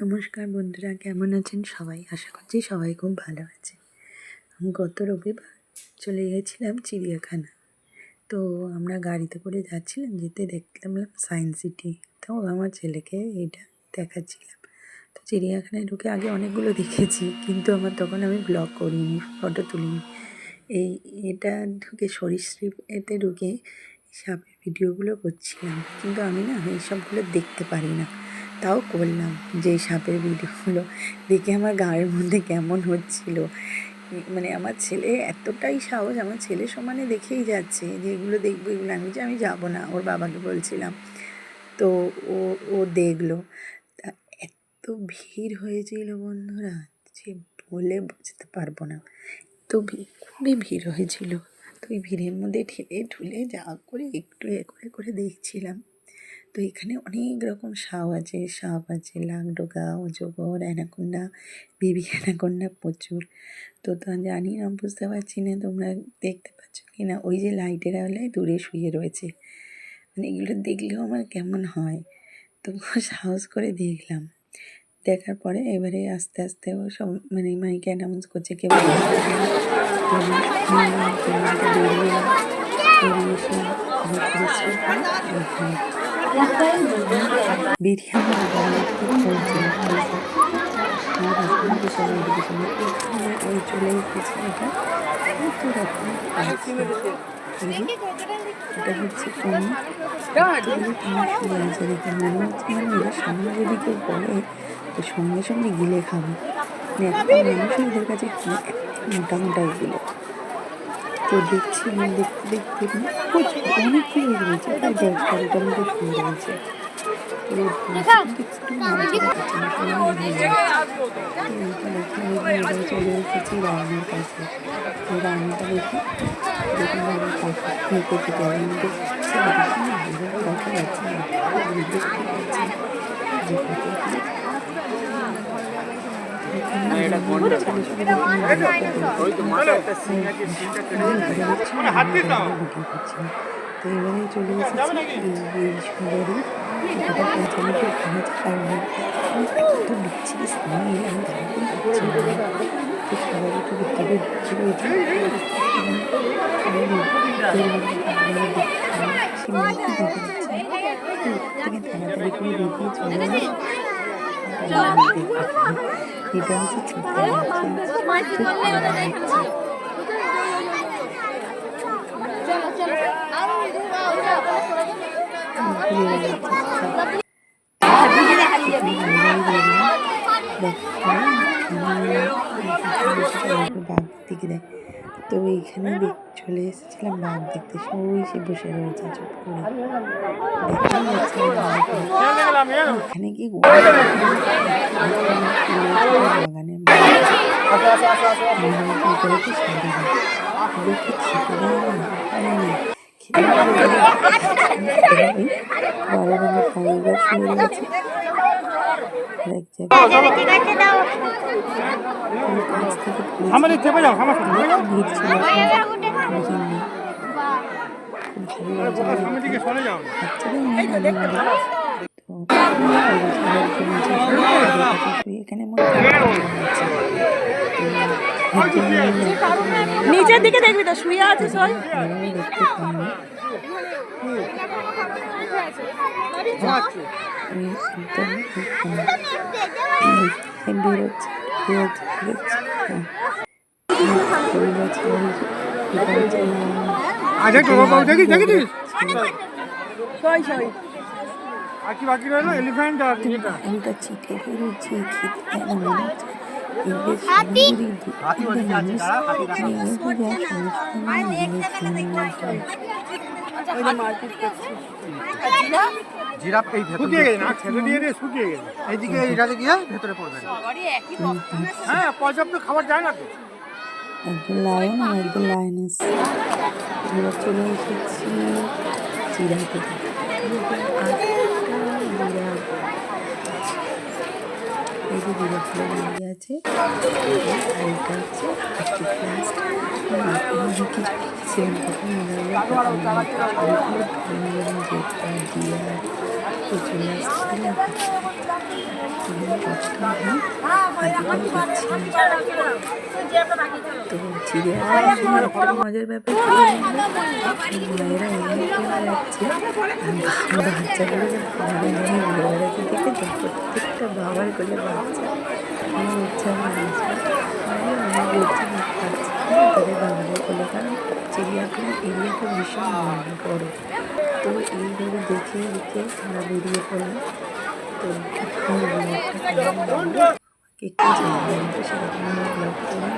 নমস্কার বন্ধুরা, কেমন আছেন সবাই? আশা করছি সবাই খুব ভালো আছে। আমি গত রবিবার চলে গেছিলাম চিড়িয়াখানা। তো আমরা গাড়িতে করে যাচ্ছিলাম, যেতে দেখলাম সায়েন্স সিটি। তো আমার ছেলেকে এইটা দেখাচ্ছিলাম। তো চিড়িয়াখানায় ঢুকে আগে অনেকগুলো দেখেছি, কিন্তু তখন আমি ব্লগ করিনি, ফটো তুলিনি। এটা ঢুকে সরীসৃপ এতে ঢুকে সাপের ভিডিওগুলো করছিলাম, কিন্তু আমি না এইসবগুলো দেখতে পারি না। তাও করলাম, যে সাপের ভিডিওগুলো দেখে আমার গায়ের মধ্যে কেমন হচ্ছিল। মানে আমার ছেলে এতটাই সাহস, আমার ছেলে সমানে দেখেই যাচ্ছে যে এগুলো দেখবো, এগুলো আমি যাবো না, ওর বাবাকে বলছিলাম। তো ও ও দেখলো। এত ভিড় হয়েছিল বন্ধুরা, যে বলে বুঝতে পারবো না। তো খুবই ভিড় হয়েছিল। তো এই ভিড়ের মধ্যে ঠেলে ঠুলে যা করে একটু করে দেখছিলাম। তো এখানে অনেক রকম সাপ আছে, লাংডোগা, অজগর, অ্যানাকোন্ডা, বেবি অ্যানাকোন্ডা প্রচুর। তো জানি না, বুঝতে পারছি না তোমরা দেখতে পাচ্ছ কি না। ওই যে লাইটের আলোয় দূরে শুয়ে রয়েছে, মানে এগুলো দেখলেও আমার কেমন হয়। তো সাহস করে দেখলাম। দেখার পরে এবারে আস্তে আস্তে ও সব মানে মাইকে অ্যানাউন্স করছে, কেউ বেরিয়ে আমার চলছিল। আমার হাজব্যান্ডকে সবাই এডুকেশন এখানে ওই চলে এসেছে। এটা কত রকম এটা হচ্ছে মনে হচ্ছে মানে এদের সামনে যদি কেউ বলে তো সঙ্গে সঙ্গে গিলে খাবে। মানে একটা মানুষের এদের কাছে মোটা মোটা এগুলো। তো দেখছিলাম, দেখতে দেখতে প্রচুর অনেকগুলো রয়েছে, প্রায় 10-12টার মতো শুয়ে রয়েছে। তো একটু নামতে পারছি না, এইটা দেখে চলে এসেছি রান্নার কাছে। তো রান্নাটা দেখে দেখুন আমার কাকা খেতে খেতে কিন্তু দেখা যাচ্ছে না, দেখতে পাচ্ছি যে তো এবারে চলে এসেছি এই সুন্দরী সেটা পৌঁছানোকে ওখানে এত বিচ্ছিরি স্মেল, আমি দাঁড়াতেই পারছি না। তো সবাই একটু ভিতরে ঢুকে রয়েছে, সে মুখই দিতে পারছে থেকে তাড়াতাড়ি করে বেরিয়ে চলে যায়। এটা হচ্ছে চিতা বাঘ দিকে দেয়। তো এইখানে চলে এসেছিলাম বাঘ দেখতে, সবাই সে বসে রয়েছে চুপ করে, দেখাই যাচ্ছে এখানে কি বাগানের নিচের দিকে দেখবি তো, শুয়ে আছে সবাই দেখতে পাবো। এটা চিঠে বেরোচ্ছে, খেতে মনে হচ্ছে পর্যাপ্ত খাবার যায় না তো। একদম লায়ন আর একদম লায়নেস। এবার চলে এসেছি চিড়াতে। এই যে ঘুরে ফিরে দাঁড়িয়ে আছে। আর এটা হচ্ছে হাতি লাস্ট কিছু সেরকম মনে হলো সবগুলো ধরনের জেব্রা ডিয়ার তো চলে আসছিলাম তো চিড়িয়াখানার একটা মজার ব্যাপার মায়েরা এমনি করে যাচ্ছে আর বাচ্চাগুলো ঘরে নিয়ে ঘুরে বেড়াতে দেখে তো প্রত্যেকটা বাবার কোলে বাচ্চা আমার ইচ্ছা হয়ে গেছে আমি বলছি পাচ্ছি তাদের বাবাদের কোলে কারণ চিড়িয়াখানার এরিয়াটা ভীষণ বড়। তো এইভাবে দেখে দেখে আমরা বেরিয়ে পড়লাম। তো একটু জায়গা সেরকম ব্লগ করলাম।